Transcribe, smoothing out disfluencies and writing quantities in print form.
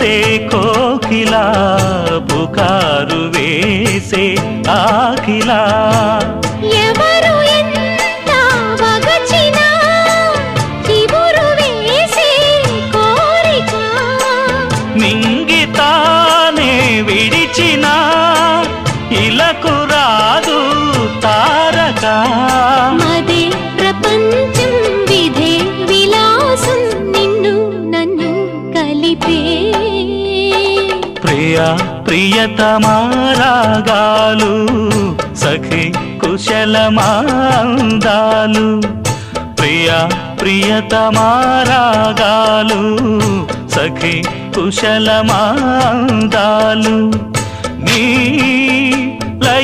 చేసే కోకిలా పుకారు వేసే ఆకిలా ఎవరు ఎంత వగచినా చివురు వేసే కోరిక మింగితానే విడిచిన ఇలకు రాదు తారక మదే ప్రపంచం విధే విలాసం నిన్ను నన్ను కలిపే ప్రియా ప్రియతమారాగాలు సఖి కుశలమాందాలు ప్రియా ప్రియతమారాగాలు సఖి కుశలమాందాలు నీ లయ